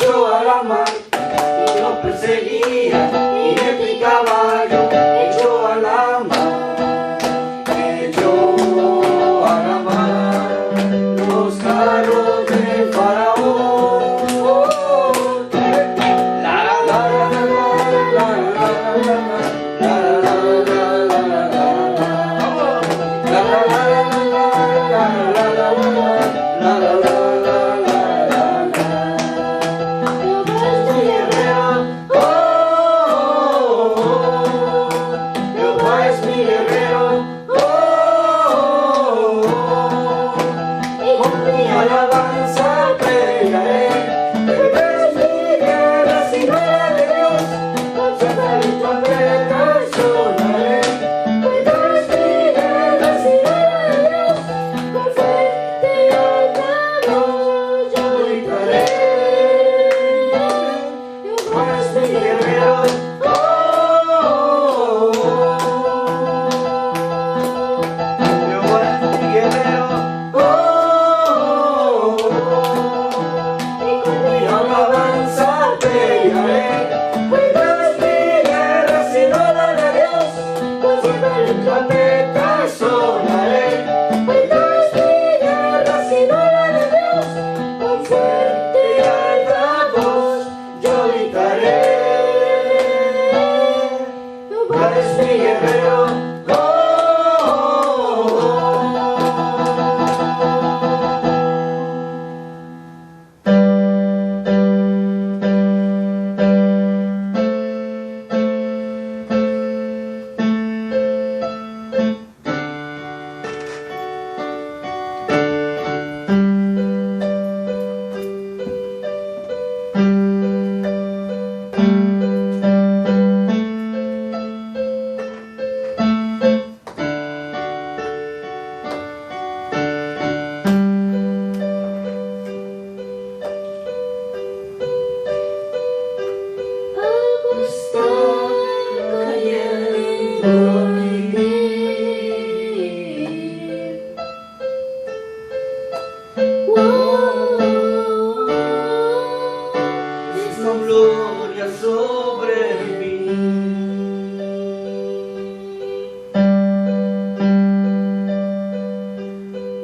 echó a la mar y lo perseguía, y mi caballo echó a la mar, echó a la mar los carros de Faraón. La la la la la la la alabanza pegaré, es mi guerra si no era de Dios, con su trompeta sonaré. Es mi guerra si no era de Dios, con fuerte y alta voz yo gritaré. Jehová es mi guerrero, Jehová es mi guerrero. Alabanza pegaré, pues no es mi guerra sino la de Dios, con su trompeta sonaré. Pues no es mi guerra sino la de Dios, con fuerte y alta voz yo gritaré. Jehová es mi guerrero. Gloria sobre mí.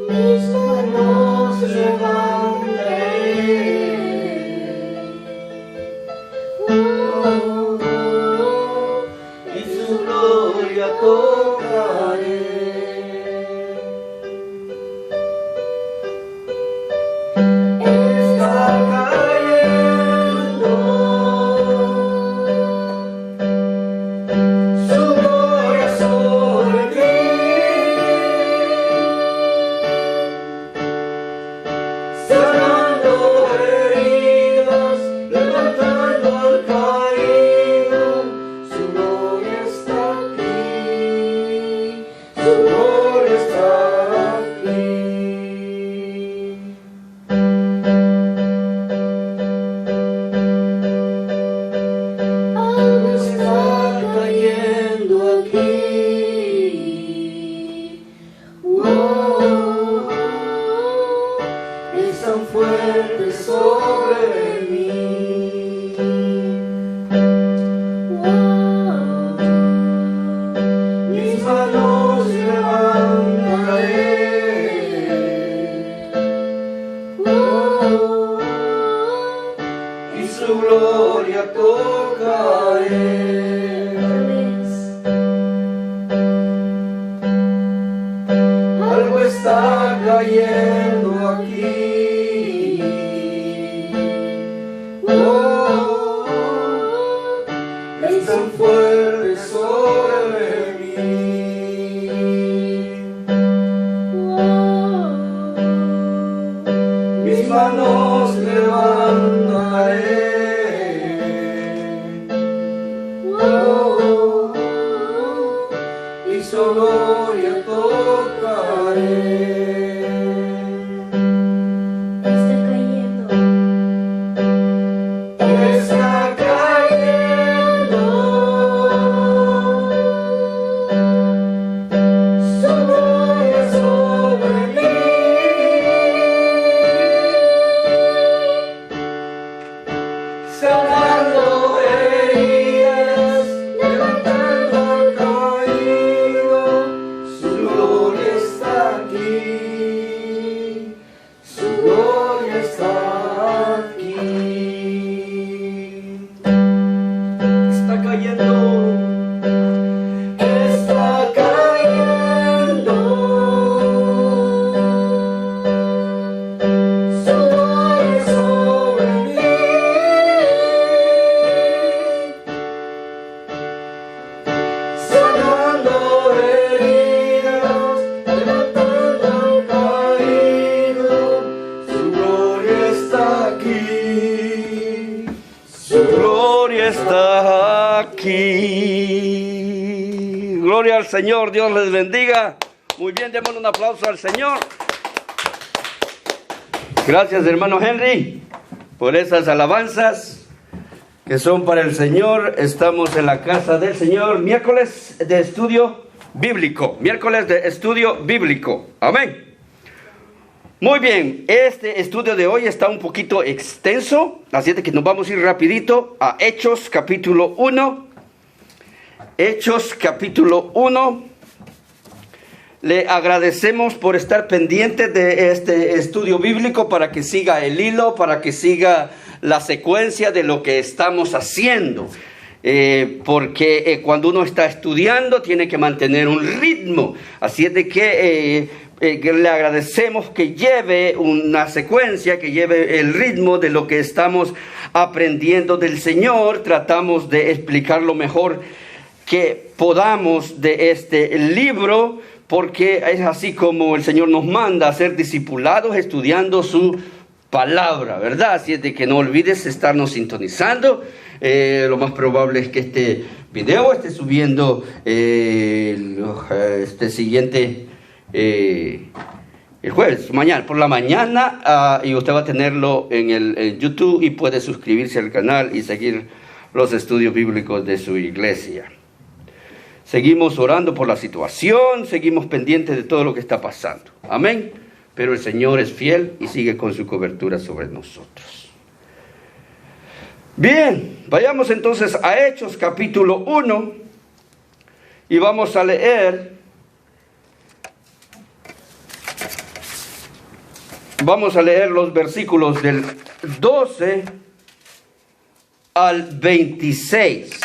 Mis manos levantaré, y su gloria tocaré. Sanando heridas, levantando al caído, su gloria está aquí, su gloria está aquí. Algo está cayendo aquí. Es tan fuerte sobre mí. Mis manos levantaré, y su gloria tocaré. Algo está cayendo aquí. Es tan fuerte sobre mí. Mis manos levantaré, y su gloria tocaré. está aquí. Gloria al Señor, Dios les bendiga. Muy bien, démosle un aplauso al Señor. Gracias, hermano Henry, por esas alabanzas que son para el Señor. Estamos en la casa del Señor, miércoles de estudio bíblico. Miércoles de estudio bíblico. Amén. Muy bien, este estudio de hoy está un poquito extenso, así es que nos vamos a ir rapidito a Hechos capítulo 1. Hechos capítulo 1. Le agradecemos por estar pendiente de este estudio bíblico para que siga el hilo, para que siga la secuencia de lo que estamos haciendo. Porque cuando uno está estudiando tiene que mantener un ritmo, así es de que le agradecemos que lleve una secuencia, que lleve el ritmo de lo que estamos aprendiendo del Señor. Tratamos de explicar lo mejor que podamos de este libro, porque es así como el Señor nos manda a ser discipulados estudiando su palabra, ¿verdad? Así es de que no olvides estarnos sintonizando. Lo más probable es que este video esté subiendo este siguiente el jueves, mañana, por la mañana, y usted va a tenerlo en el YouTube y puede suscribirse al canal y seguir los estudios bíblicos de su iglesia. Seguimos orando por la situación, seguimos pendientes de todo lo que está pasando. Amén. Pero el Señor es fiel y sigue con su cobertura sobre nosotros. Bien, vayamos entonces a Hechos capítulo 1 y vamos a leer. Vamos a leer los versículos del 12 al 26.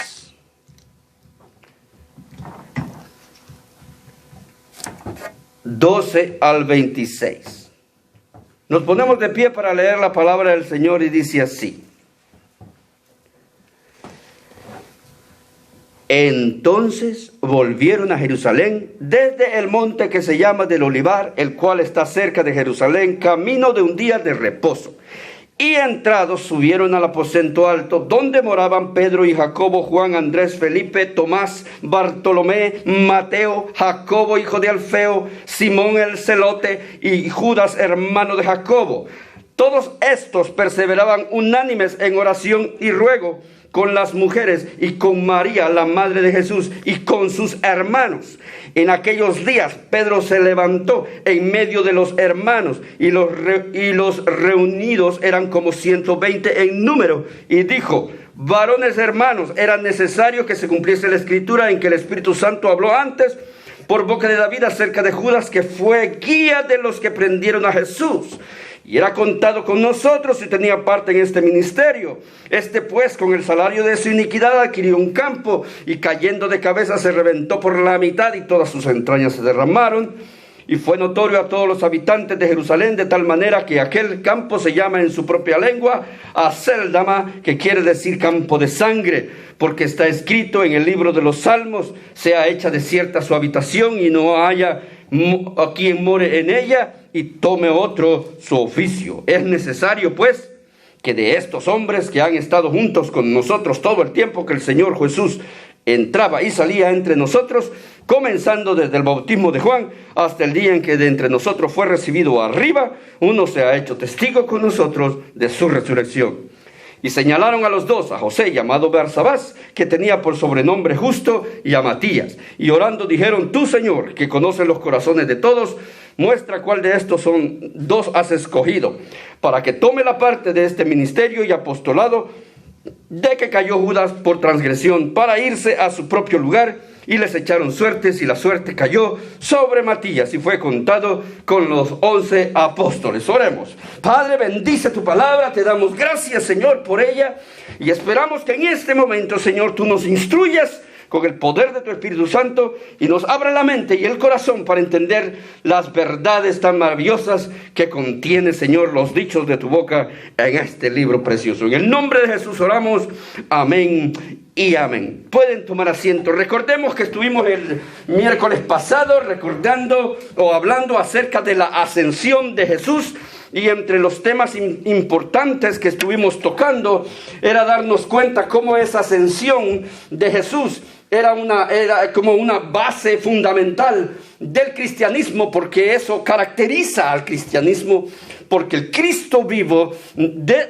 12 al 26. Nos ponemos de pie para leer la palabra del Señor y dice así. Entonces volvieron a Jerusalén desde el monte que se llama del Olivar, el cual está cerca de Jerusalén, camino de un día de reposo. Y entrados subieron al aposento alto, donde moraban Pedro y Jacobo, Juan, Andrés, Felipe, Tomás, Bartolomé, Mateo, Jacobo, hijo de Alfeo, Simón el celote y Judas, hermano de Jacobo. Todos estos perseveraban unánimes en oración y ruego con las mujeres y con María, la madre de Jesús, y con sus hermanos. En aquellos días Pedro se levantó en medio de los hermanos, y los reunidos eran como 120 en número, y dijo: varones hermanos, era necesario que se cumpliese la escritura en que el Espíritu Santo habló antes por boca de David acerca de Judas, que fue guía de los que prendieron a Jesús, y era contado con nosotros y tenía parte en este ministerio. Este pues, con el salario de su iniquidad, adquirió un campo, y cayendo de cabeza se reventó por la mitad, y todas sus entrañas se derramaron. Y fue notorio a todos los habitantes de Jerusalén, de tal manera que aquel campo se llama en su propia lengua Aceldama, que quiere decir campo de sangre, porque está escrito en el libro de los Salmos: sea hecha desierta su habitación, y no haya a quien more en ella, y tome otro su oficio. Es necesario pues que de estos hombres que han estado juntos con nosotros todo el tiempo que el Señor Jesús entraba y salía entre nosotros, comenzando desde el bautismo de Juan hasta el día en que de entre nosotros fue recibido arriba, uno se ha hecho testigo con nosotros de su resurrección. Y señalaron a los dos, a José llamado Barsabás, que tenía por sobrenombre Justo, y a Matías. Y orando dijeron: tú, Señor, que conoces los corazones de todos, muestra cuál de estos dos has escogido, para que tome la parte de este ministerio y apostolado de que cayó Judas por transgresión, para irse a su propio lugar. Y les echaron suertes, y la suerte cayó sobre Matías, y fue contado con los 11 apóstoles. Oremos. Padre, bendice tu palabra, te damos gracias, Señor, por ella, y esperamos que en este momento, Señor, tú nos instruyas con el poder de tu Espíritu Santo, y nos abra la mente y el corazón para entender las verdades tan maravillosas que contiene, Señor, los dichos de tu boca en este libro precioso. En el nombre de Jesús oramos. Amén y amén. Pueden tomar asiento. Recordemos que estuvimos el miércoles pasado recordando o hablando acerca de la ascensión de Jesús, y entre los temas importantes que estuvimos tocando era darnos cuenta cómo esa ascensión de Jesús era como una base fundamental del cristianismo, porque eso caracteriza al cristianismo, porque el Cristo vivo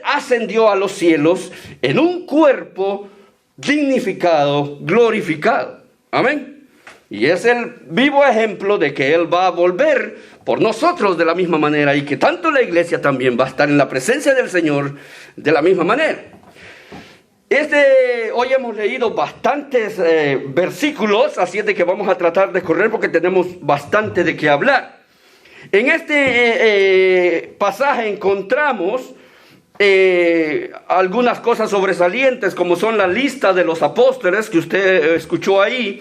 ascendió a los cielos en un cuerpo dignificado, glorificado. Amén. Y es el vivo ejemplo de que Él va a volver por nosotros de la misma manera, y que tanto la iglesia también va a estar en la presencia del Señor de la misma manera. Hoy hemos leído bastantes versículos, así es de que vamos a tratar de correr porque tenemos bastante de qué hablar. En este pasaje encontramos algunas cosas sobresalientes, como son la lista de los apóstoles que usted escuchó ahí.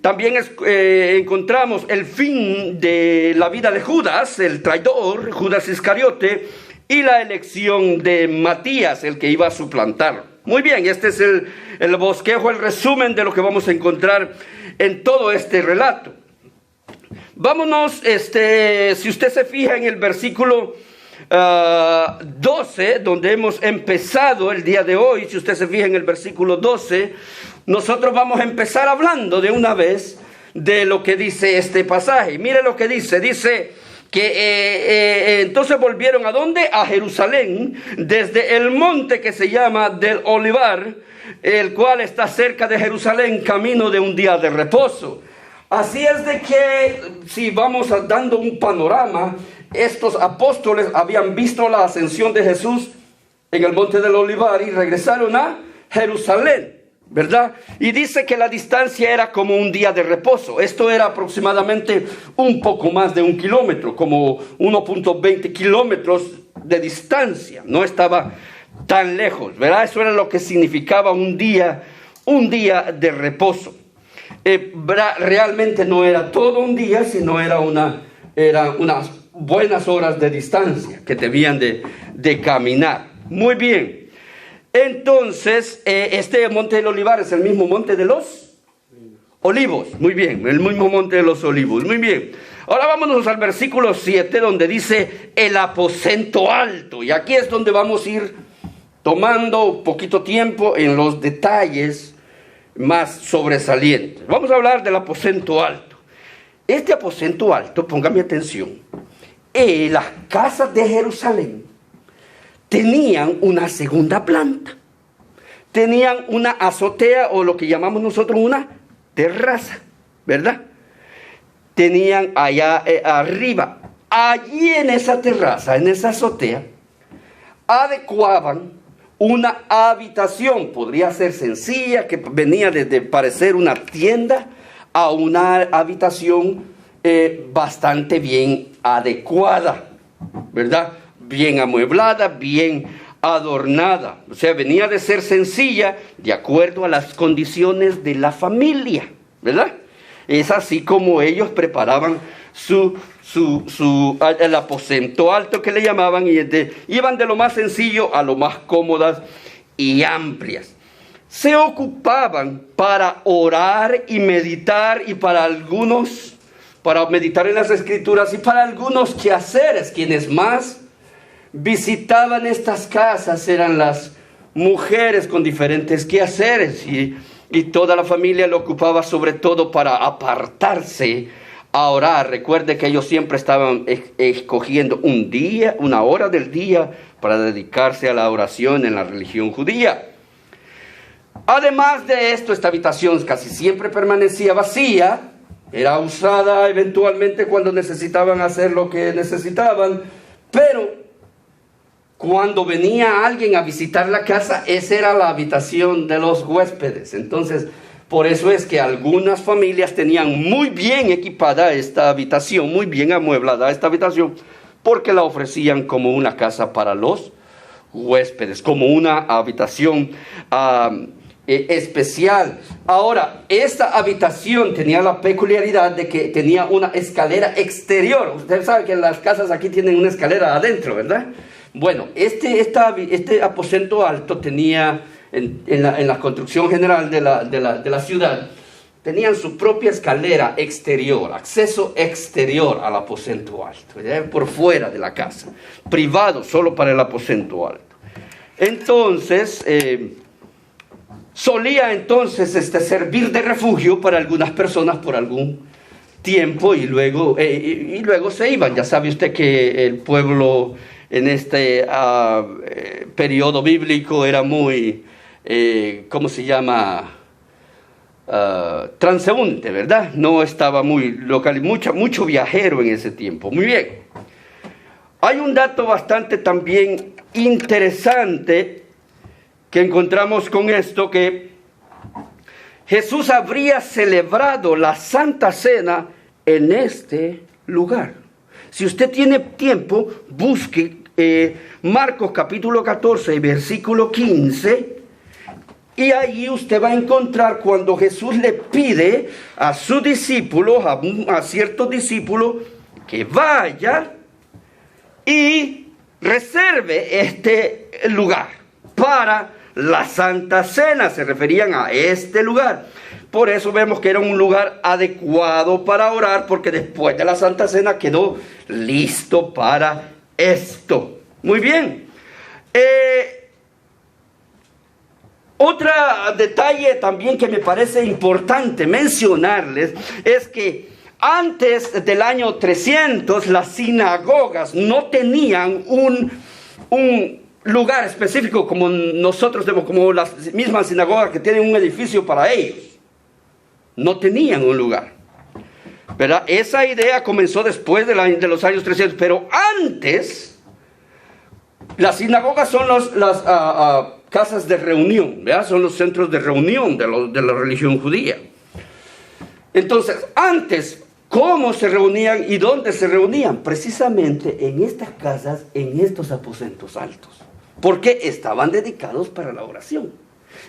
También encontramos el fin de la vida de Judas, el traidor, Judas Iscariote, y la elección de Matías, el que iba a suplantarlo. Muy bien, este es el bosquejo, el resumen de lo que vamos a encontrar en todo este relato. Vámonos, si usted se fija en el versículo 12, donde hemos empezado el día de hoy, si usted se fija en el versículo 12, nosotros vamos a empezar hablando de una vez de lo que dice este pasaje. Mire lo que dice que entonces volvieron ¿a dónde? A Jerusalén, desde el monte que se llama del Olivar, el cual está cerca de Jerusalén, camino de un día de reposo. Así es de que, si vamos dando un panorama, estos apóstoles habían visto la ascensión de Jesús en el monte del Olivar y regresaron a Jerusalén, ¿verdad? Y dice que la distancia era como un día de reposo. Esto era aproximadamente un poco más de 1 kilómetro, como 1.20 kilómetros de distancia. No estaba tan lejos, ¿verdad? Eso era lo que significaba un día de reposo. Realmente no era todo un día, sino era unas buenas horas de distancia que debían de caminar. Muy bien. Entonces, este monte del Olivar es el mismo monte de los Olivos. Muy bien, el mismo monte de los Olivos. Muy bien. Ahora vámonos al versículo 7, donde dice el aposento alto. Y aquí es donde vamos a ir tomando un poquito tiempo en los detalles más sobresalientes. Vamos a hablar del aposento alto. Este aposento alto, póngame atención, las casas de Jerusalén tenían una segunda planta, tenían una azotea, o lo que llamamos nosotros una terraza, ¿verdad? Tenían allá arriba, allí en esa terraza, en esa azotea, adecuaban una habitación. Podría ser sencilla, que venía desde parecer una tienda a una habitación bastante bien adecuada, ¿verdad? Bien amueblada, bien adornada. O sea, venía de ser sencilla de acuerdo a las condiciones de la familia, ¿verdad? Es así como ellos preparaban el aposento alto, que le llamaban, y iban de lo más sencillo a lo más cómodas y amplias. Se ocupaban para orar y meditar, y para meditar en las Escrituras, y para algunos quehaceres. Quienes más visitaban estas casas eran las mujeres con diferentes quehaceres, y toda la familia lo ocupaba sobre todo para apartarse a orar. Recuerde que ellos siempre estaban escogiendo un día, una hora del día, para dedicarse a la oración en la religión judía. Además de esto, esta habitación casi siempre permanecía vacía. Era usada eventualmente cuando necesitaban hacer lo que necesitaban, pero cuando venía alguien a visitar la casa, esa era la habitación de los huéspedes. Entonces, por eso es que algunas familias tenían muy bien equipada esta habitación, muy bien amueblada esta habitación, porque la ofrecían como una casa para los huéspedes, como una habitación especial. Ahora, esta habitación tenía la peculiaridad de que tenía una escalera exterior. Usted sabe que las casas aquí tienen una escalera adentro, ¿verdad? Bueno, este aposento alto tenía en la construcción general de la ciudad, tenían su propia escalera exterior, acceso exterior al aposento alto, por fuera de la casa, privado solo para el aposento alto. Entonces, solía entonces servir de refugio para algunas personas por algún tiempo y luego se iban. Ya sabe usted que el pueblo en este periodo bíblico era muy, ¿cómo se llama? Transeúnte, ¿verdad? No estaba muy local, mucho viajero en ese tiempo. Muy bien. Hay un dato bastante también interesante que encontramos con esto, que Jesús habría celebrado la Santa Cena en este lugar. Si usted tiene tiempo, busque Marcos capítulo 14, versículo 15, y allí usted va a encontrar cuando Jesús le pide a sus discípulos, a ciertos discípulos, que vaya y reserve este lugar para la Santa Cena. Se referían a este lugar. Por eso vemos que era un lugar adecuado para orar, porque después de la Santa Cena quedó listo para esto. Muy bien. Otro detalle también que me parece importante mencionarles es que antes del año 300 las sinagogas no tenían un lugar específico como nosotros tenemos, como las mismas sinagogas que tienen un edificio para ellos. No tenían un lugar, ¿verdad? Esa idea comenzó después de los años 300, pero antes las sinagogas son las casas de reunión, ¿verdad? Son los centros de reunión de la religión judía. Entonces, antes, ¿cómo se reunían y dónde se reunían? Precisamente en estas casas, en estos aposentos altos, porque estaban dedicados para la oración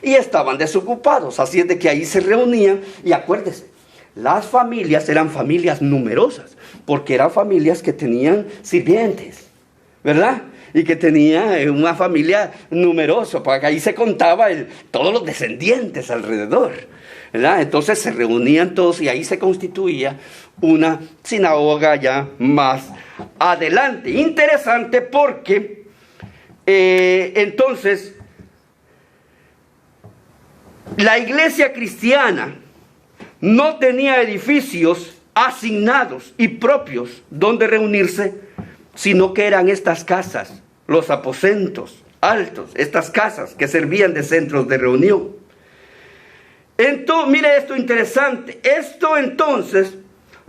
y estaban desocupados, así es de que ahí se reunían. Y acuérdese, las familias eran familias numerosas, porque eran familias que tenían sirvientes, ¿verdad? Y que tenía una familia numerosa, porque ahí se contaba todos los descendientes alrededor, ¿verdad? Entonces se reunían todos y ahí se constituía una sinagoga ya más adelante. Interesante porque entonces la iglesia cristiana no tenía edificios asignados y propios donde reunirse, sino que eran estas casas, los aposentos altos, estas casas que servían de centros de reunión. Entonces, mire esto interesante, esto entonces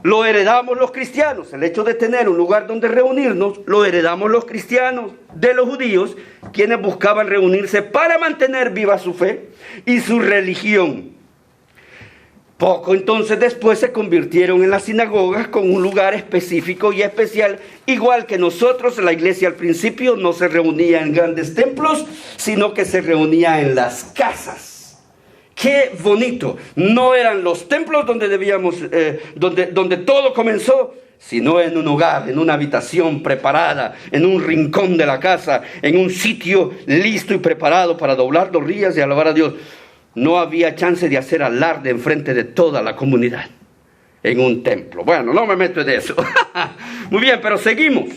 lo heredamos los cristianos, el hecho de tener un lugar donde reunirnos, lo heredamos los cristianos de los judíos, quienes buscaban reunirse para mantener viva su fe y su religión. Poco entonces después se convirtieron en las sinagogas con un lugar específico y especial, igual que nosotros. La iglesia al principio no se reunía en grandes templos, sino que se reunía en las casas. ¡Qué bonito! No eran los templos donde donde todo comenzó, sino en un hogar, en una habitación preparada, en un rincón de la casa, en un sitio listo y preparado para doblar rodillas y alabar a Dios. No había chance de hacer alarde en frente de toda la comunidad en un templo. Bueno, no me meto en eso. Muy bien, pero seguimos.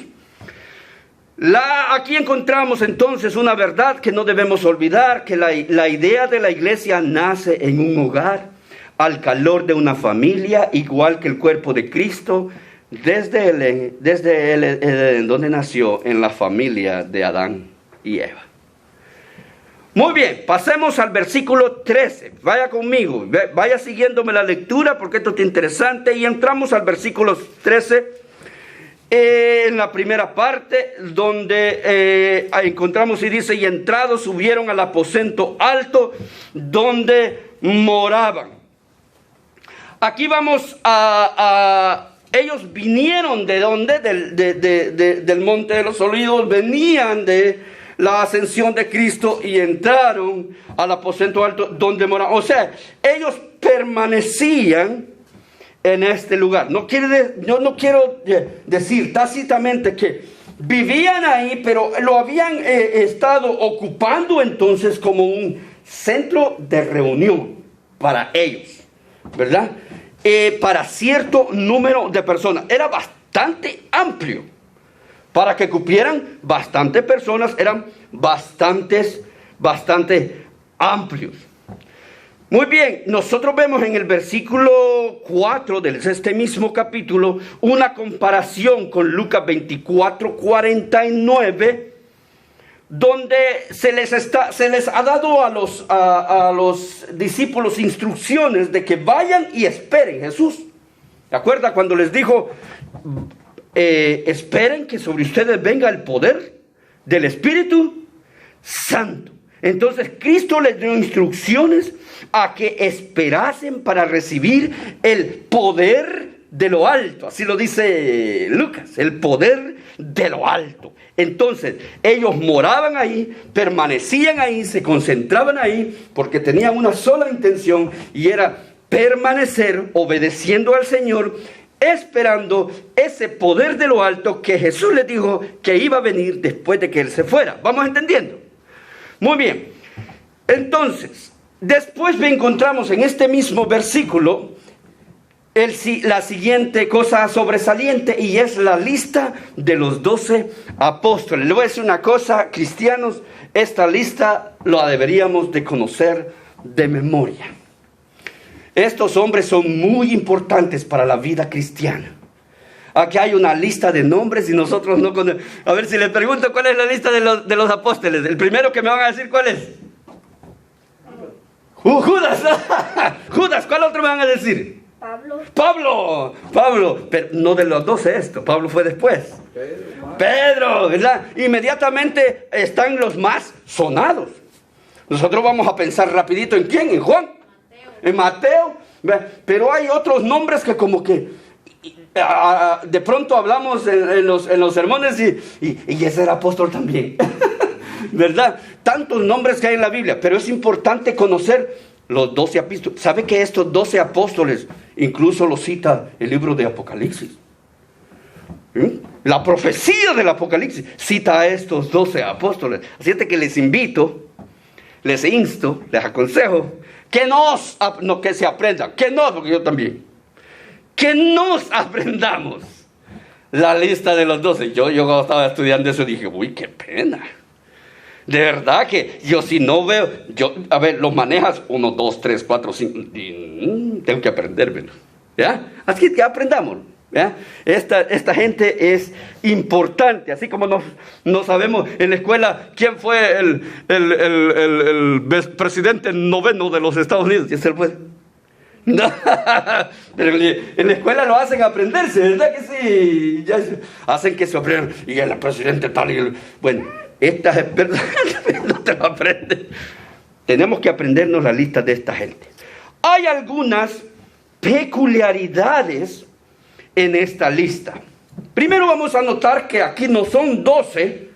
Aquí encontramos entonces una verdad que no debemos olvidar, que la idea de la iglesia nace en un hogar, al calor de una familia, igual que el cuerpo de Cristo, desde él, donde nació, en la familia de Adán y Eva. Muy bien, pasemos al versículo 13. Vaya conmigo, vaya siguiéndome la lectura porque esto es interesante. Y entramos al versículo 13, en la primera parte, donde encontramos y dice: y entrados subieron al aposento alto donde moraban. Aquí vamos ellos vinieron de donde, del monte de los olivos, venían de la ascensión de Cristo y entraron al aposento alto donde moraban. O sea, ellos permanecían en este lugar. Yo no quiero decir tácitamente que vivían ahí, pero lo habían estado ocupando entonces como un centro de reunión para ellos, ¿verdad? Para cierto número de personas. Era bastante amplio. Para que cupieran bastantes personas, eran bastante amplios. Muy bien, nosotros vemos en el versículo 4 de este mismo capítulo una comparación con Lucas 24:49, donde se les ha dado a los discípulos instrucciones de que vayan y esperen Jesús. ¿Se acuerda cuando les dijo, esperen que sobre ustedes venga el poder del Espíritu Santo? Entonces Cristo les dio instrucciones a que esperasen para recibir el poder de lo alto. Así lo dice Lucas, el poder de lo alto. Entonces ellos moraban ahí, permanecían ahí, se concentraban ahí, porque tenían una sola intención, y era permanecer obedeciendo al Señor, esperando ese poder de lo alto que Jesús les dijo que iba a venir después de que Él se fuera. ¿Vamos entendiendo? Muy bien. Entonces, después encontramos en este mismo versículo la siguiente cosa sobresaliente, y es la lista de los 12 apóstoles. Le voy a decir una cosa, cristianos, esta lista la deberíamos de conocer de memoria. Estos hombres son muy importantes para la vida cristiana. Aquí hay una lista de nombres y nosotros no conocemos. A ver, si les pregunto cuál es la lista de los apóstoles, el primero que me van a decir cuál es. Judas. Judas, ¿cuál otro me van a decir? Pablo, pero no de los 12 esto, Pablo fue después. Pedro, ¿verdad? Inmediatamente están los más sonados. Nosotros vamos a pensar rapidito en quién, en Juan, en Mateo, pero hay otros nombres que como que de pronto hablamos en los sermones y ese era apóstol también, ¿verdad? Tantos nombres que hay en la Biblia, pero es importante conocer los 12 apóstoles. ¿Sabe que estos 12 apóstoles incluso los cita el libro de Apocalipsis? La profecía del Apocalipsis cita a estos 12 apóstoles. Así es que les invito, les insto, les aconsejo que que se aprendan, porque yo también, que nos aprendamos la lista de los 12. Yo cuando estaba estudiando eso dije, uy, qué pena. De verdad que yo si no veo, a ver, los manejas 1, 2, 3, 4, 5, tengo que aprendérmelo, ¿ya? Así que aprendamos, ¿ya? Esta gente es importante, así como no sabemos en la escuela quién fue el presidente noveno de los Estados Unidos. ¿Quién se lo fue? No, pero en la escuela lo hacen aprenderse, ¿verdad que sí? Ya hacen que se aprendan, y el presidente tal y bueno, estas expertas no te lo aprenden. Tenemos que aprendernos la lista de esta gente. Hay algunas peculiaridades en esta lista. Primero vamos a notar que aquí no son 12,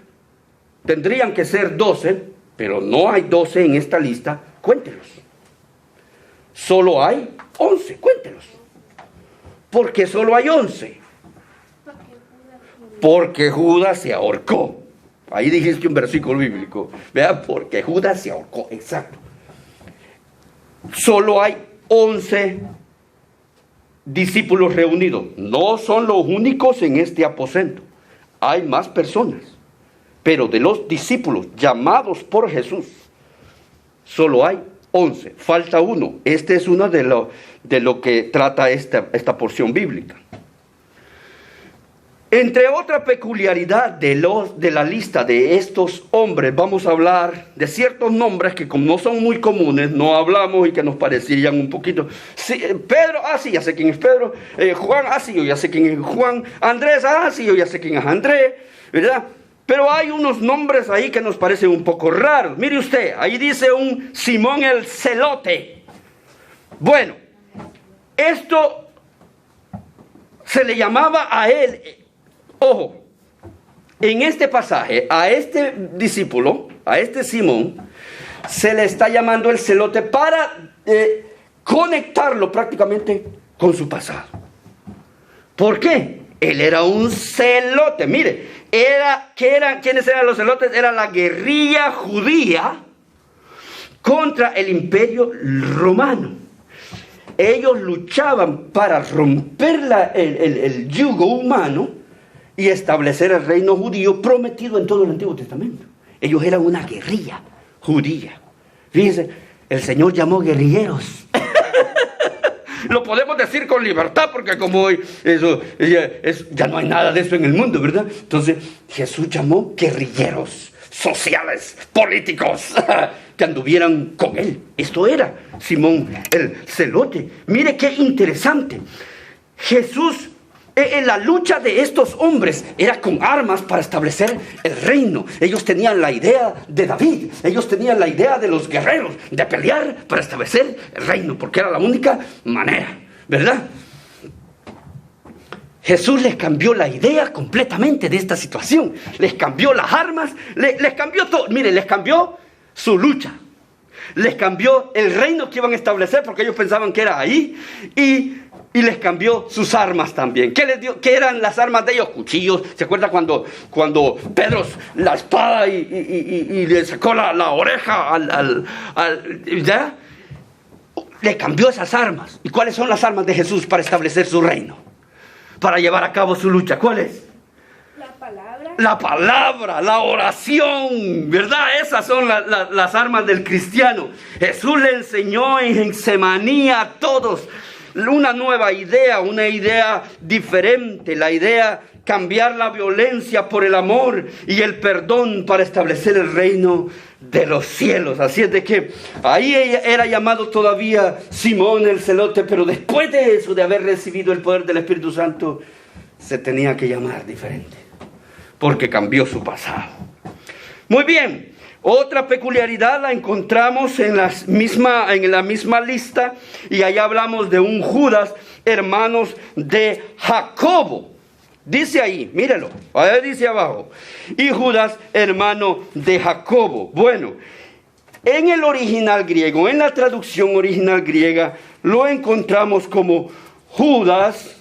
tendrían que ser 12, pero no hay 12 en esta lista. Cuéntelos. Solo hay 11, cuéntelos. ¿Por qué solo hay 11? Porque Judas se ahorcó. Ahí dijiste un versículo bíblico. Vean, porque Judas se ahorcó, exacto. Solo hay 11 discípulos reunidos. No son los únicos en este aposento. Hay más personas. Pero de los discípulos llamados por Jesús, solo hay 11. Falta uno. Este es uno de lo que trata esta porción bíblica. Entre otra peculiaridad de la lista de estos hombres, vamos a hablar de ciertos nombres que como no son muy comunes, no hablamos y que nos parecerían un poquito. Sí, Pedro, sí, ya sé quién es Pedro. Juan, sí, yo ya sé quién es Juan. Andrés, sí, yo ya sé quién es Andrés, ¿verdad? Pero hay unos nombres ahí que nos parecen un poco raros. Mire usted, ahí dice un Simón el Celote. Bueno, esto se le llamaba a él. Ojo, en este pasaje, a este discípulo, a este Simón, se le está llamando el celote para conectarlo prácticamente con su pasado. ¿Por qué? Él era un celote. Mire, ¿quiénes eran los celotes? Era la guerrilla judía contra el imperio romano. ellos luchaban para romper el yugo humano y establecer el reino judío prometido en todo el Antiguo Testamento. Ellos eran una guerrilla judía. Fíjense, el Señor llamó guerrilleros. Lo podemos decir con libertad porque como hoy ya no hay nada de eso en el mundo, ¿verdad? Entonces Jesús llamó guerrilleros sociales, políticos, que anduvieran con él. Esto era Simón el Celote. Mire qué interesante. Jesús, en la lucha de estos hombres era con armas para establecer el reino. Ellos tenían la idea de David, ellos tenían la idea de los guerreros, de pelear para establecer el reino, porque era la única manera, ¿verdad? Jesús les cambió la idea completamente de esta situación. Les cambió las armas, les cambió todo. Mire, les cambió su lucha. Les cambió el reino que iban a establecer porque ellos pensaban que era ahí. Y les cambió sus armas también. ¿Qué les dio? ¿Qué eran las armas de ellos? Cuchillos. ¿Se acuerda cuando Pedro la espada y le sacó la oreja ¿ya? Le cambió esas armas. ¿Y cuáles son las armas de Jesús para establecer su reino? Para llevar a cabo su lucha. ¿Cuál es? La palabra, la oración, ¿verdad? Esas son las armas del cristiano. Jesús le enseñó en Getsemaní a todos una nueva idea, una idea diferente, la idea cambiar la violencia por el amor y el perdón para establecer el reino de los cielos. Así es de que ahí era llamado todavía Simón el Celote, pero después de eso, de haber recibido el poder del Espíritu Santo, se tenía que llamar diferente, porque cambió su pasado. Muy bien, otra peculiaridad la encontramos en la misma lista, y allá hablamos de un Judas, hermanos de Jacobo. Dice ahí, mírelo, ahí dice abajo, y Judas, hermano de Jacobo. Bueno, en el original griego, en la traducción original griega, lo encontramos como Judas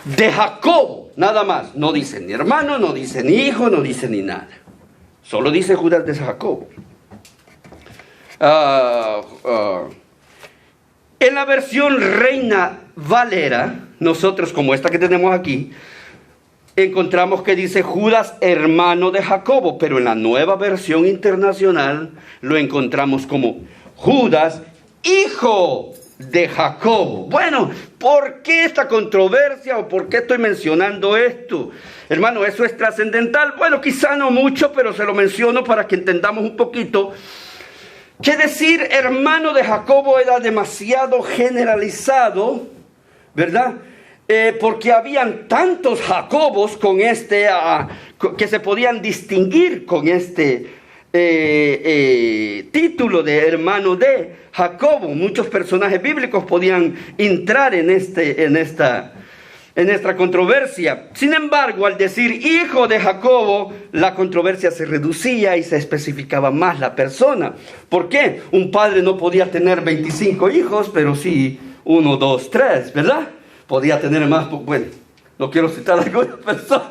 de Jacobo, nada más. No dice ni hermano, no dice ni hijo, no dice ni nada. Solo dice Judas de Jacobo. En la versión Reina Valera, nosotros como esta que tenemos aquí, encontramos que dice Judas, hermano de Jacobo, pero en la nueva versión internacional lo encontramos como Judas, hijo de Jacobo. Bueno, ¿por qué esta controversia o por qué estoy mencionando esto? Hermano, ¿eso es trascendental? Bueno, quizá no mucho, pero se lo menciono para que entendamos un poquito. Que decir hermano de Jacobo era demasiado generalizado, ¿verdad? Porque habían tantos Jacobos con que se podían distinguir con este título de hermano de Jacobo. Muchos personajes bíblicos podían entrar en esta controversia. Sin embargo, al decir hijo de Jacobo, la controversia se reducía y se especificaba más la persona. ¿Por qué? Un padre no podía tener 25 hijos, pero sí 1, 2, 3, ¿verdad? Podía tener más, bueno, no quiero citar a algunas personas,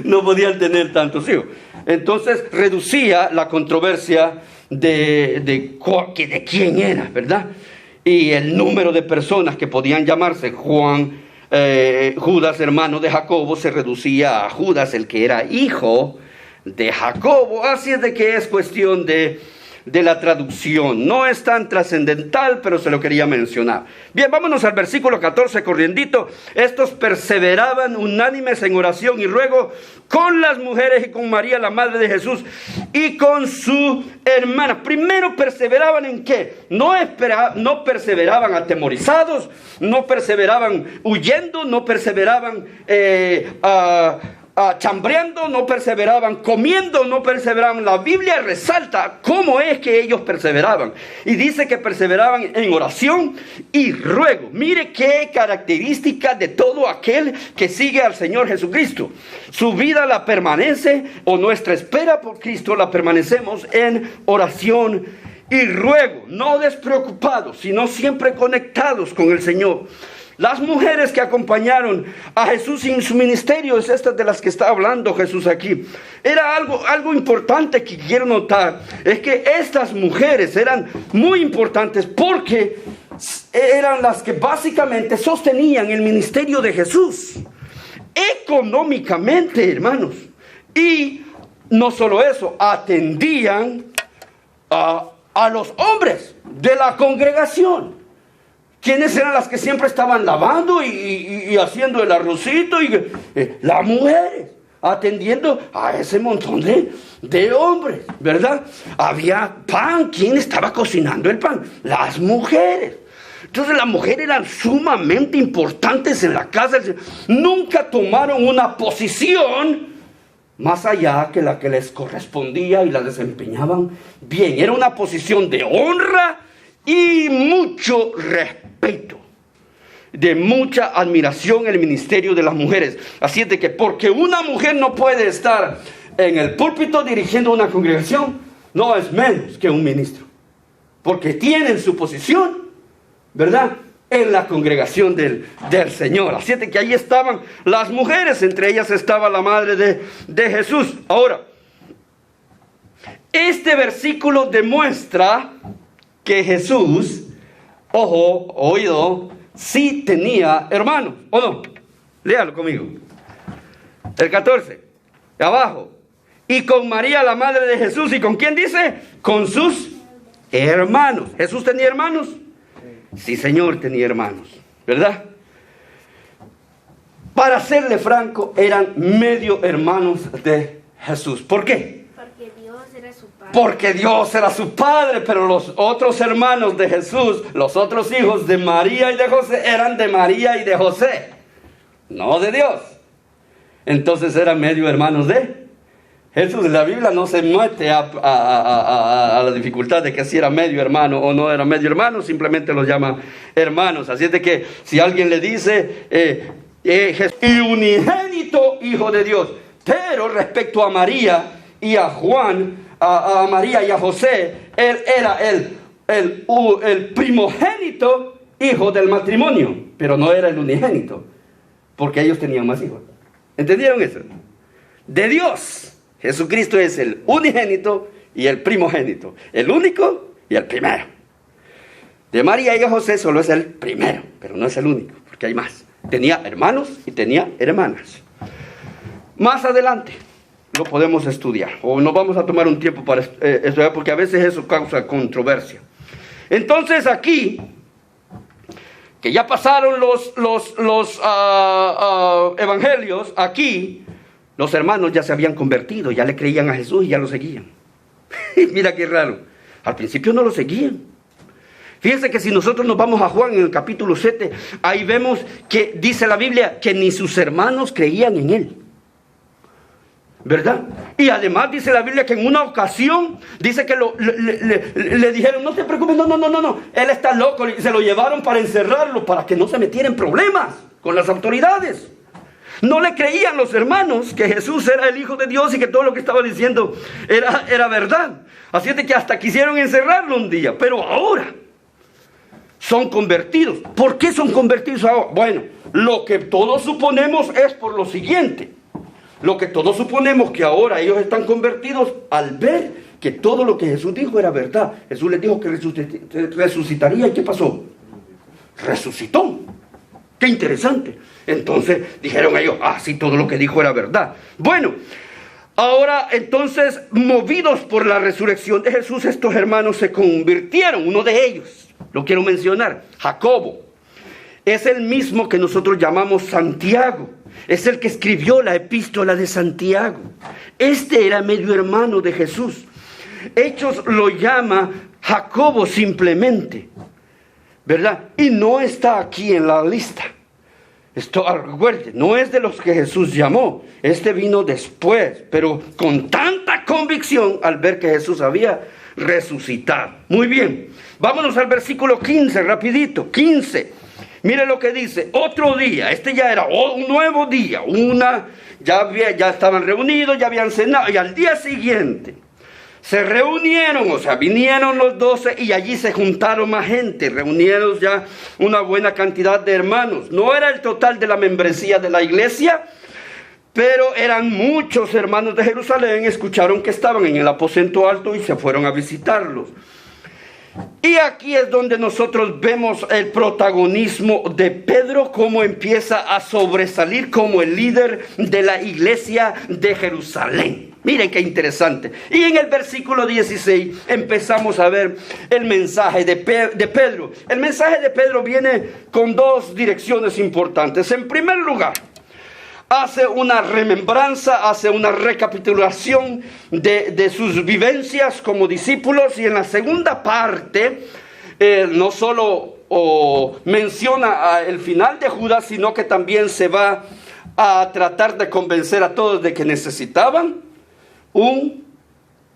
no podían tener tantos hijos. Entonces reducía la controversia de quién era, ¿verdad? Y el número de personas que podían llamarse Judas, hermano de Jacobo, se reducía a Judas, el que era hijo de Jacobo. Así es de que es cuestión de la traducción. No es tan trascendental, pero se lo quería mencionar. Bien, vámonos al versículo 14 corriendito. Estos perseveraban unánimes en oración y ruego con las mujeres y con María, la madre de Jesús, y con su hermana. Primero perseveraban ¿en qué? No perseveraban atemorizados, no perseveraban huyendo, no perseveraban chambreando, no perseveraban comiendo, no perseveraban. La Biblia resalta cómo es que ellos perseveraban, y dice que perseveraban en oración y ruego. Mire qué característica de todo aquel que sigue al Señor Jesucristo. Su vida la permanece, o nuestra espera por Cristo la permanecemos en oración y ruego, no despreocupados, sino siempre conectados con el Señor. Las mujeres que acompañaron a Jesús en su ministerio, es esta de las que está hablando Jesús aquí. Era algo importante que quiero notar, es que estas mujeres eran muy importantes porque eran las que básicamente sostenían el ministerio de Jesús económicamente, hermanos. Y no solo eso, atendían a los hombres de la congregación. ¿Quiénes eran las que siempre estaban lavando y haciendo el arrocito? Las mujeres, atendiendo a ese montón de hombres, ¿verdad? Había pan. ¿Quién estaba cocinando el pan? Las mujeres. Entonces las mujeres eran sumamente importantes en la casa. Nunca tomaron una posición más allá que la que les correspondía y la desempeñaban bien. Era una posición de honra y mucho respeto, de mucha admiración el ministerio de las mujeres. Así es de que porque una mujer no puede estar en el púlpito dirigiendo una congregación, no es menos que un ministro, porque tienen su posición, ¿verdad?, en la congregación del Señor. Así es de que ahí estaban las mujeres, entre ellas estaba la madre de Jesús. Ahora, este versículo demuestra que Jesús, ojo, oído, sí tenía hermanos, ¿o no? Léalo conmigo. El 14, de abajo. Y con María, la madre de Jesús, ¿y con quién dice? Con sus hermanos. ¿Jesús tenía hermanos? Sí, Señor, tenía hermanos, ¿verdad? Para serle franco, eran medio hermanos de Jesús. ¿Por qué? Porque Dios era su padre, pero los otros hermanos de Jesús, los otros hijos de María y de José, eran de María y de José, no de Dios. Entonces eran medio hermanos de Jesús. La Biblia no se mete a la dificultad de que si era medio hermano o no era medio hermano, simplemente los llama hermanos. Así es de que si alguien le dice y unigénito hijo de Dios, pero respecto a María y a Juan, a María y a José, él era el primogénito hijo del matrimonio, pero no era el unigénito, porque ellos tenían más hijos. ¿Entendieron eso? De Dios, Jesucristo es el unigénito y el primogénito, el único y el primero. De María y a José solo es el primero, pero no es el único, porque hay más. Tenía hermanos y tenía hermanas. Más adelante lo podemos estudiar, o nos vamos a tomar un tiempo para estudiar, porque a veces eso causa controversia. Entonces aquí, que ya pasaron los evangelios, aquí los hermanos ya se habían convertido, ya le creían a Jesús y ya lo seguían. Mira qué raro, al principio no lo seguían. Fíjense que si nosotros nos vamos a Juan en el capítulo 7, ahí vemos que dice la Biblia que ni sus hermanos creían en él, ¿verdad? Y además dice la Biblia que en una ocasión dice que le dijeron, no te preocupes, no, él está loco, y se lo llevaron para encerrarlo, para que no se metiera en problemas con las autoridades. No le creían los hermanos que Jesús era el Hijo de Dios y que todo lo que estaba diciendo era verdad. Así es de que hasta quisieron encerrarlo un día, pero ahora son convertidos. ¿Por qué son convertidos ahora? Bueno, lo que todos suponemos es por lo siguiente. Lo que todos suponemos que ahora ellos están convertidos al ver que todo lo que Jesús dijo era verdad. Jesús les dijo que resucitaría. ¿Y qué pasó? Resucitó. Qué interesante. Entonces dijeron ellos, sí, todo lo que dijo era verdad. Bueno, ahora entonces, movidos por la resurrección de Jesús, estos hermanos se convirtieron. Uno de ellos, lo quiero mencionar, Jacobo, es el mismo que nosotros llamamos Santiago. Es el que escribió la epístola de Santiago. Este era medio hermano de Jesús. Hechos lo llama Jacobo simplemente, ¿verdad? Y no está aquí en la lista. Esto, recuerde, no es de los que Jesús llamó. Este vino después, pero con tanta convicción al ver que Jesús había resucitado. Muy bien, vámonos al versículo 15, rapidito, 15. Mire lo que dice, otro día, este ya era un nuevo día, ya estaban reunidos, ya habían cenado, y al día siguiente se reunieron, o sea, vinieron los 12 y allí se juntaron más gente, reunieron ya una buena cantidad de hermanos. No era el total de la membresía de la iglesia, pero eran muchos hermanos de Jerusalén, escucharon que estaban en el aposento alto y se fueron a visitarlos. Y aquí es donde nosotros vemos el protagonismo de Pedro, cómo empieza a sobresalir como el líder de la iglesia de Jerusalén. Miren qué interesante. Y en el versículo 16 empezamos a ver el mensaje de Pedro. El mensaje de Pedro viene con dos direcciones importantes. En primer lugar, hace una remembranza, hace una recapitulación de sus vivencias como discípulos. Y en la segunda parte, no solo menciona el final de Judas, sino que también se va a tratar de convencer a todos de que necesitaban un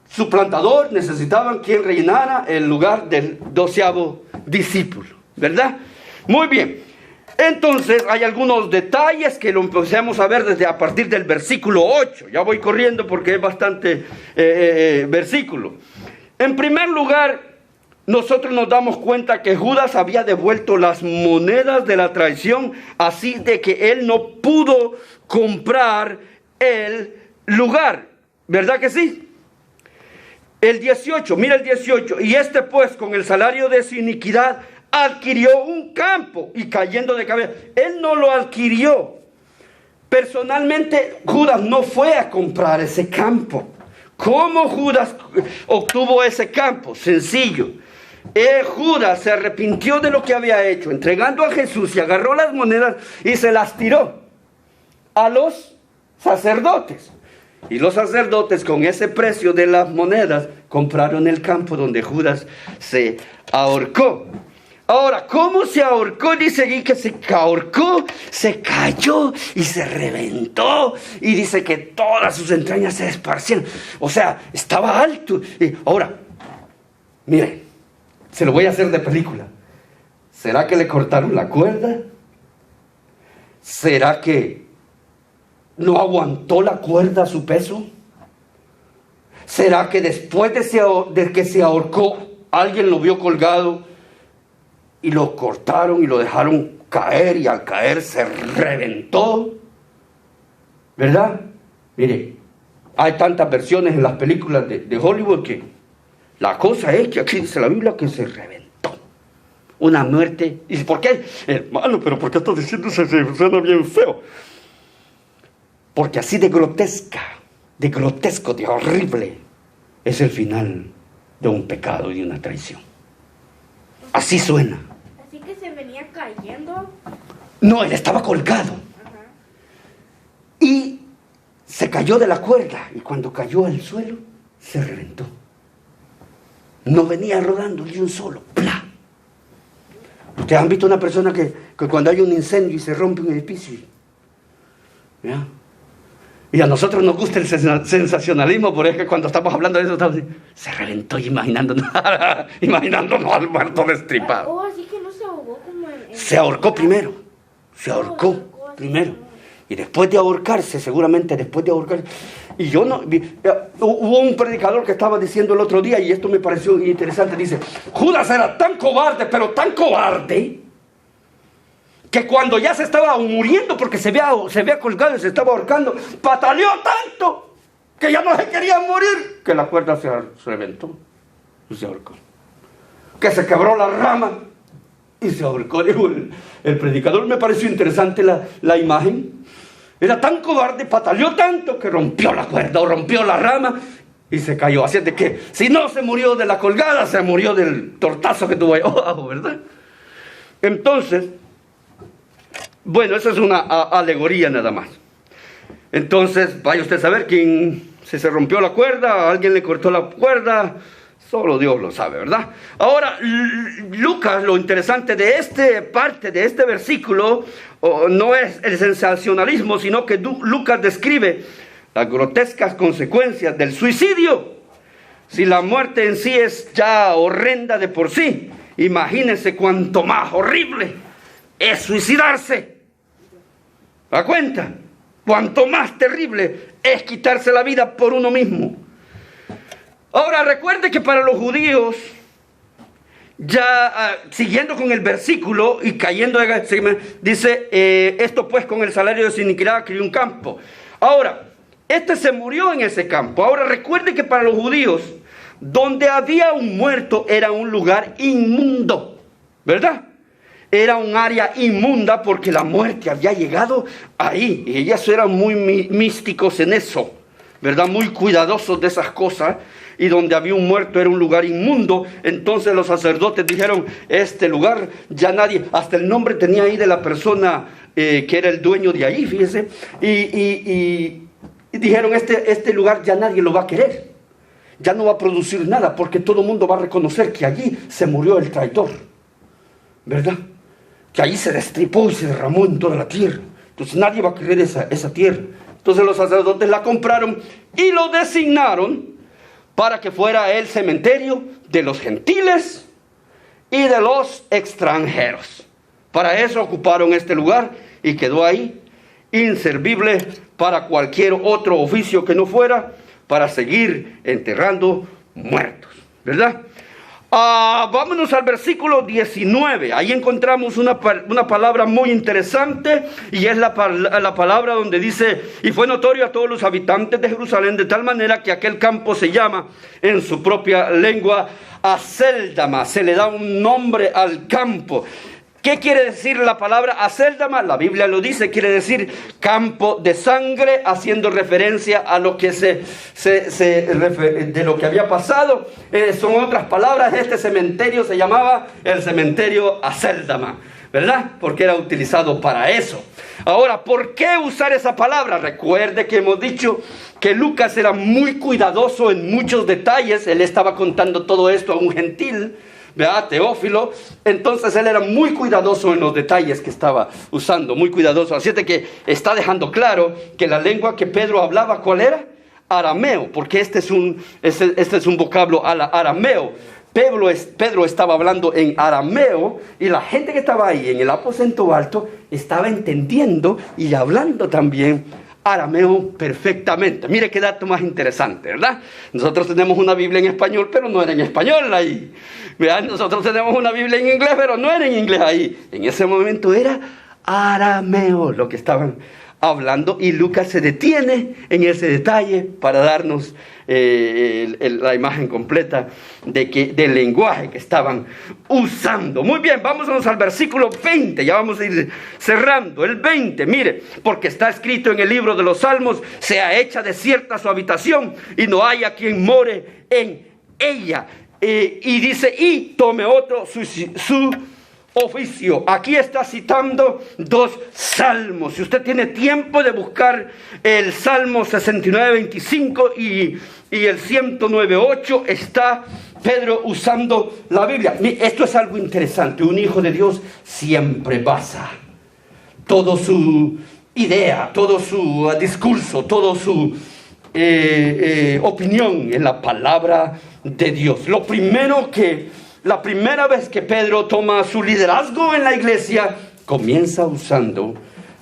suplantador, necesitaban quien rellenara el lugar del 12º discípulo, ¿verdad? Muy bien. Entonces hay algunos detalles que lo empezamos a ver desde a partir del versículo 8. Ya voy corriendo porque es bastante versículo. En primer lugar, nosotros nos damos cuenta que Judas había devuelto las monedas de la traición, así de que él no pudo comprar el lugar. ¿Verdad que sí? El 18, mira el 18. Y este pues con el salario de su iniquidad adquirió un campo y cayendo de cabeza. Él no lo adquirió. Personalmente Judas no fue a comprar ese campo. ¿Cómo Judas obtuvo ese campo? Sencillo. Judas se arrepintió de lo que había hecho, entregando a Jesús, y agarró las monedas y se las tiró a los sacerdotes. Y los sacerdotes, con ese precio de las monedas, compraron el campo donde Judas se ahorcó. Ahora, ¿cómo se ahorcó? Dice aquí que se ahorcó, se cayó y se reventó. Y dice que todas sus entrañas se esparcieron. O sea, estaba alto. Y ahora, miren, se lo voy a hacer de película. ¿Será que le cortaron la cuerda? ¿Será que no aguantó la cuerda a su peso? ¿Será que después de que se ahorcó, alguien lo vio colgado y lo cortaron y lo dejaron caer, y al caer se reventó? ¿Verdad? Mire, hay tantas versiones en las películas de Hollywood que la cosa es que aquí dice la Biblia que se reventó. Una muerte. ¿Y por qué? Hermano, pero ¿por qué estás diciendo eso? Suena bien feo. Porque así de grotesca, de grotesco, de horrible, es el final de un pecado y de una traición. Así suena. Así que se venía cayendo. No, él estaba colgado. Ajá. Y se cayó de la cuerda. Y cuando cayó al suelo, se reventó. No venía rodando ni un solo. ¡Pla! Ustedes han visto una persona que cuando hay un incendio y se rompe un edificio. ¿Ya? Y a nosotros nos gusta el sensacionalismo, por eso que cuando estamos hablando de eso, estamos diciendo, se reventó imaginándonos al muerto destripado. Oh, así que no se ahogó como en... Se ahorcó primero, se ahorcó primero. Y después de ahorcarse, seguramente después de ahorcarse, y yo no, hubo un predicador que estaba diciendo el otro día, y esto me pareció interesante, dice, Judas era tan cobarde, pero tan cobarde, que cuando ya se estaba muriendo porque se había colgado y se estaba ahorcando, pataleó tanto que ya no se quería morir, que la cuerda se reventó y se ahorcó. Que se quebró la rama y se ahorcó. Dijo el predicador, me pareció interesante la imagen. Era tan cobarde, pataleó tanto que rompió la cuerda o rompió la rama y se cayó. Así es de que si no se murió de la colgada, se murió del tortazo que tuvo ahí abajo, ¿verdad? Entonces, bueno, esa es una alegoría nada más. Entonces, vaya usted a saber si se rompió la cuerda, alguien le cortó la cuerda, solo Dios lo sabe, ¿verdad? Ahora, Lucas, lo interesante de esta parte, de este versículo, no es el sensacionalismo, sino que Lucas describe las grotescas consecuencias del suicidio. Si la muerte en sí es ya horrenda de por sí, imagínense cuánto más horrible es suicidarse. ¿Da cuenta? Cuanto más terrible es quitarse la vida por uno mismo. Ahora recuerde que para los judíos, ya siguiendo con el versículo y cayendo, dice, esto pues con el salario de su iniquidad crió un campo. Ahora, este se murió en ese campo. Ahora recuerde que para los judíos, donde había un muerto era un lugar inmundo, ¿verdad? Era un área inmunda porque la muerte había llegado ahí. Y ellos eran muy místicos en eso, ¿verdad? Muy cuidadosos de esas cosas. Y donde había un muerto era un lugar inmundo. Entonces los sacerdotes dijeron, este lugar ya nadie, hasta el nombre tenía ahí de la persona que era el dueño de ahí, fíjese. Y dijeron, este lugar ya nadie lo va a querer. Ya no va a producir nada porque todo el mundo va a reconocer que allí se murió el traidor, ¿verdad? Que allí se destripó y se derramó en toda la tierra. Entonces nadie va a querer esa tierra. Entonces los sacerdotes la compraron y lo designaron para que fuera el cementerio de los gentiles y de los extranjeros. Para eso ocuparon este lugar y quedó ahí, inservible para cualquier otro oficio que no fuera para seguir enterrando muertos, ¿verdad? Vámonos al versículo 19. Ahí encontramos una palabra muy interesante, y es la palabra donde dice, y fue notorio a todos los habitantes de Jerusalén de tal manera que aquel campo se llama en su propia lengua Acéldama. Se le da un nombre al campo. ¿Qué quiere decir la palabra Acéldama? La Biblia lo dice, quiere decir campo de sangre, haciendo referencia a lo que de lo que había pasado. Son otras palabras. Este cementerio se llamaba el cementerio Acéldama, ¿verdad? Porque era utilizado para eso. Ahora, ¿por qué usar esa palabra? Recuerde que hemos dicho que Lucas era muy cuidadoso en muchos detalles. Él estaba contando todo esto a un gentil, ¿verdad? Teófilo. Entonces él era muy cuidadoso en los detalles que estaba usando, muy cuidadoso. Así es de que está dejando claro que la lengua que Pedro hablaba, ¿cuál era? Arameo, porque este es un vocablo arameo. Pedro estaba hablando en arameo, y la gente que estaba ahí en el aposento alto estaba entendiendo y hablando también arameo perfectamente. Mire qué dato más interesante, ¿verdad? Nosotros tenemos una Biblia en español, pero no era en español ahí. ¿Verdad? Nosotros tenemos una Biblia en inglés, pero no era en inglés ahí. En ese momento era arameo lo que estaban hablando, y Lucas se detiene en ese detalle para darnos la imagen completa del lenguaje que estaban usando. Muy bien, vámonos al versículo 20, ya vamos a ir cerrando. El 20, mire, porque está escrito en el libro de los Salmos, sea hecha desierta su habitación y no haya quien more en ella. Y dice, y tome otro su oficio. Aquí está citando dos salmos. Si usted tiene tiempo de buscar el Salmo 69:25 y el 109:8, está Pedro usando la Biblia. Esto es algo interesante. Un hijo de Dios siempre basa toda su idea, todo su discurso, toda su opinión en la palabra de Dios. La primera vez que Pedro toma su liderazgo en la iglesia, comienza usando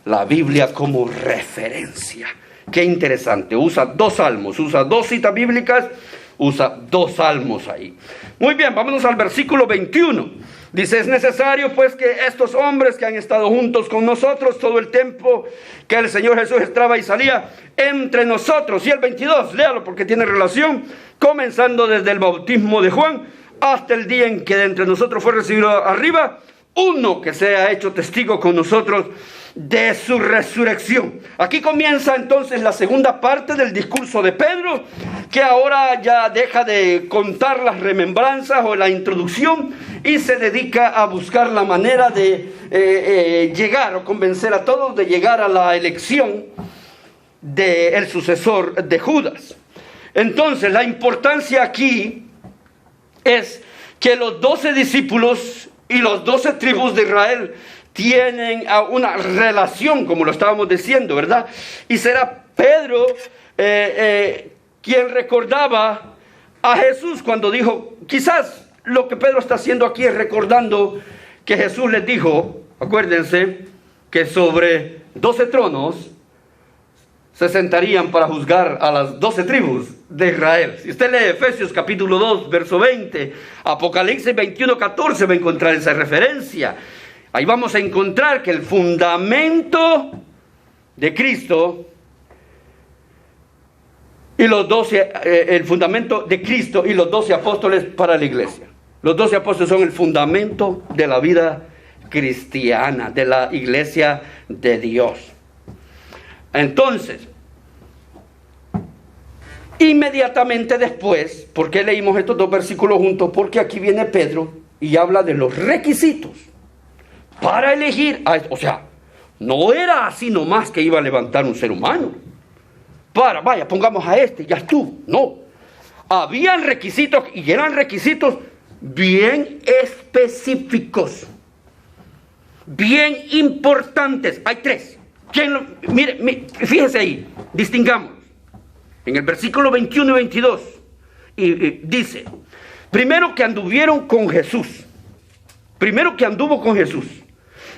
la Biblia como referencia. Qué interesante. Usa dos salmos, usa dos citas bíblicas, usa dos salmos ahí. Muy bien, vámonos al versículo 21. Dice, es necesario pues que estos hombres que han estado juntos con nosotros todo el tiempo que el Señor Jesús entraba y salía entre nosotros. Y el 22, léalo porque tiene relación, comenzando desde el bautismo de Juan hasta el día en que de entre nosotros fue recibido arriba, uno que sea hecho testigo con nosotros de su resurrección. Aquí comienza entonces la segunda parte del discurso de Pedro, que ahora ya deja de contar las remembranzas o la introducción y se dedica a buscar la manera de llegar o convencer a todos de llegar a la elección del sucesor de Judas. Entonces la importancia aquí es que los 12 discípulos y los 12 tribus de Israel tienen una relación, como lo estábamos diciendo, ¿verdad? Y será Pedro quien recordaba a Jesús cuando dijo, quizás lo que Pedro está haciendo aquí es recordando que Jesús les dijo, acuérdense, que sobre 12 tronos se sentarían para juzgar a las 12 tribus de Israel. Si usted lee Efesios capítulo 2, verso 20, Apocalipsis 21, 14, va a encontrar esa referencia. Ahí vamos a encontrar que el fundamento de Cristo y el fundamento de Cristo y los 12 apóstoles para la iglesia. Los 12 apóstoles son el fundamento de la vida cristiana, de la iglesia de Dios. Entonces, inmediatamente después, ¿por qué leímos estos dos versículos juntos? Porque aquí viene Pedro y habla de los requisitos para elegir, o sea, no era así nomás que iba a levantar un ser humano. Vaya, pongamos a este, ya estuvo. No, habían requisitos y eran requisitos bien específicos, bien importantes. Hay tres. Mire, fíjese ahí, distingamos. En el versículo 21 y 22, dice, primero que anduvieron con Jesús. Primero que anduvo con Jesús.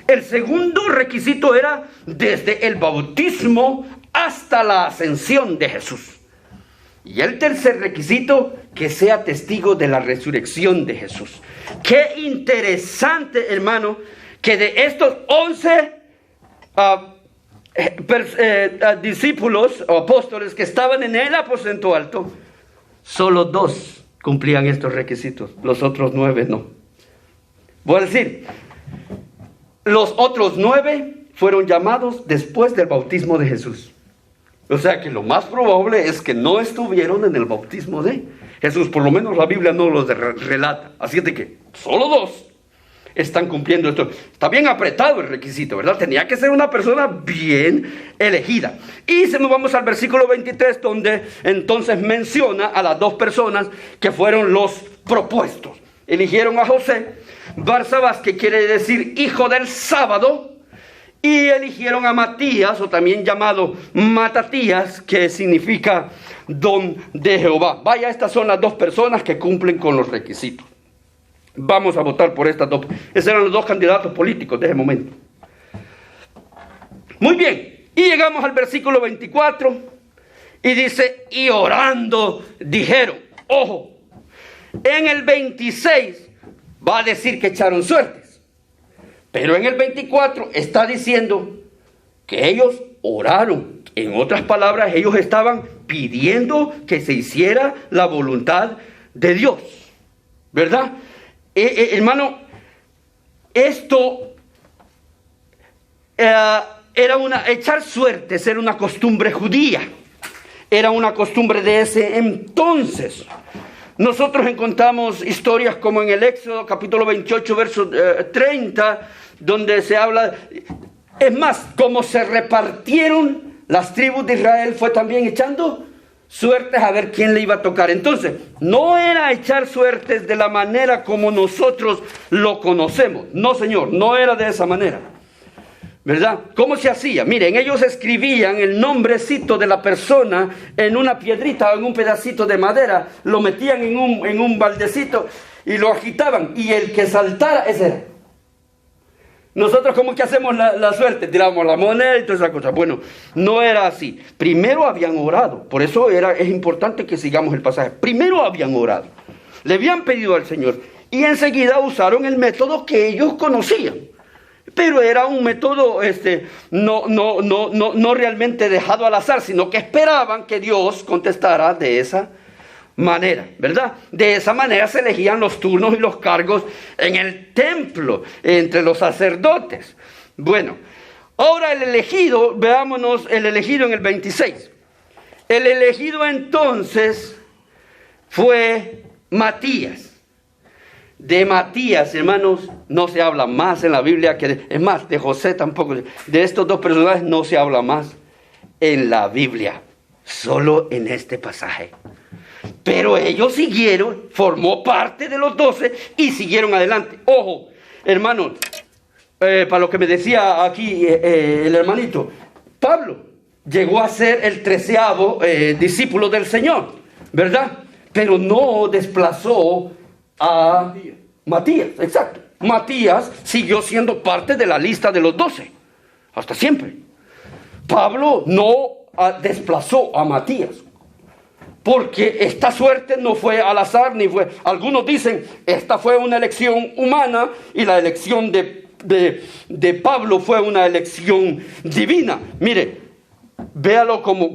El segundo requisito era desde el bautismo hasta la ascensión de Jesús. Y el tercer requisito, que sea testigo de la resurrección de Jesús. Qué interesante, hermano, que de estos 11 discípulos o apóstoles que estaban en el aposento alto, solo 2 cumplían estos requisitos, los otros 9 no. Voy a decir, los otros 9 fueron llamados después del bautismo de Jesús. O sea que lo más probable es que no estuvieron en el bautismo de Jesús. Por lo menos la Biblia no los relata. Así de que solo 2 están cumpliendo esto. Está bien apretado el requisito, ¿verdad? Tenía que ser una persona bien elegida. Y nos vamos al versículo 23, donde entonces menciona a las 2 personas que fueron los propuestos. Eligieron a José Barsabás, que quiere decir hijo del sábado, y eligieron a Matías, o también llamado Matatías, que significa don de Jehová. Vaya, estas son las 2 personas que cumplen con los requisitos. Vamos a votar por estas 2. Esos eran los 2 candidatos políticos de ese momento. Muy bien, y llegamos al versículo 24, y dice, y orando dijeron, ojo, en el 26 va a decir que echaron suertes. Pero en el 24 está diciendo que ellos oraron. En otras palabras, ellos estaban pidiendo que se hiciera la voluntad de Dios. ¿Verdad? Hermano, esto echar suertes era una costumbre judía. Era una costumbre de ese entonces. Nosotros encontramos historias como en el Éxodo capítulo 28 verso 30, donde se habla, es más, como se repartieron las tribus de Israel, fue también echando suertes a ver quién le iba a tocar. Entonces, no era echar suertes de la manera como nosotros lo conocemos. No, señor, no era de esa manera. ¿Verdad? ¿Cómo se hacía? Miren, ellos escribían el nombrecito de la persona en una piedrita o en un pedacito de madera, lo metían en un baldecito y lo agitaban, y el que saltara, ese era. Nosotros, ¿cómo que hacemos la suerte? Tiramos la moneda y todas esas cosas. Bueno, no era así. Primero habían orado, por eso es importante que sigamos el pasaje. Primero habían orado, le habían pedido al Señor, y enseguida usaron el método que ellos conocían. Pero era un método no realmente dejado al azar, sino que esperaban que Dios contestara de esa manera, ¿verdad? De esa manera se elegían los turnos y los cargos en el templo, entre los sacerdotes. Bueno, ahora el elegido, veámonos el elegido en el 26. El elegido entonces fue Matías. De Matías, hermanos, no se habla más en la Biblia es más, de José tampoco. De estos 2 personajes no se habla más en la Biblia, solo en este pasaje. Pero ellos siguieron, formó parte de los 12 y siguieron adelante. Ojo, hermanos, para lo que me decía aquí el hermanito, Pablo llegó a ser el 13º discípulo del Señor, ¿verdad? Pero no desplazó a Matías, exacto. Matías siguió siendo parte de la lista de los 12, hasta siempre. Pablo no desplazó a Matías. Porque esta suerte no fue al azar, ni fue... Algunos dicen, esta fue una elección humana y la elección de Pablo fue una elección divina. Mire, véalo como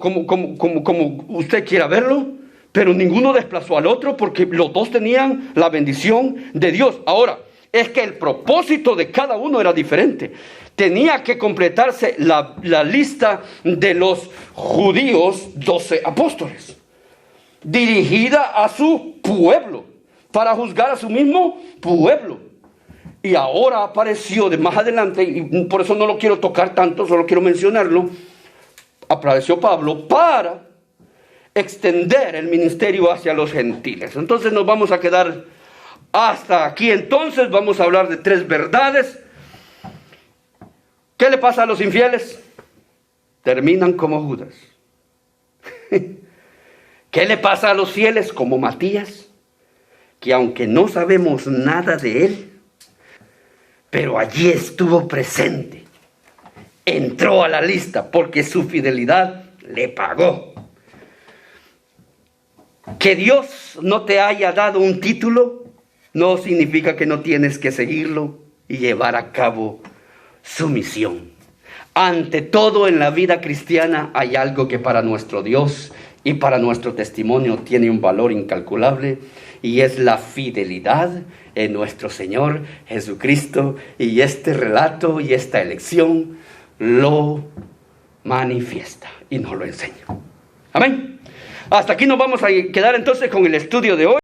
usted quiera verlo, pero ninguno desplazó al otro porque los dos tenían la bendición de Dios. Ahora, es que el propósito de cada uno era diferente. Tenía que completarse la lista de los judíos, 12 apóstoles, dirigida a su pueblo, para juzgar a su mismo pueblo. Y ahora apareció de más adelante, y por eso no lo quiero tocar tanto, solo quiero mencionarlo, apareció Pablo para extender el ministerio hacia los gentiles. Entonces nos vamos a quedar hasta aquí. Entonces vamos a hablar de 3 verdades. ¿Qué le pasa a los infieles? Terminan como Judas. ¿Qué le pasa a los fieles como Matías? Que aunque no sabemos nada de él, pero allí estuvo presente. Entró a la lista porque su fidelidad le pagó. Que Dios no te haya dado un título no significa que no tienes que seguirlo y llevar a cabo su misión. Ante todo en la vida cristiana hay algo que para nuestro Dios y para nuestro testimonio tiene un valor incalculable, y es la fidelidad en nuestro Señor Jesucristo. Y este relato y esta elección lo manifiesta y nos lo enseña. Amén. Hasta aquí nos vamos a quedar entonces con el estudio de hoy.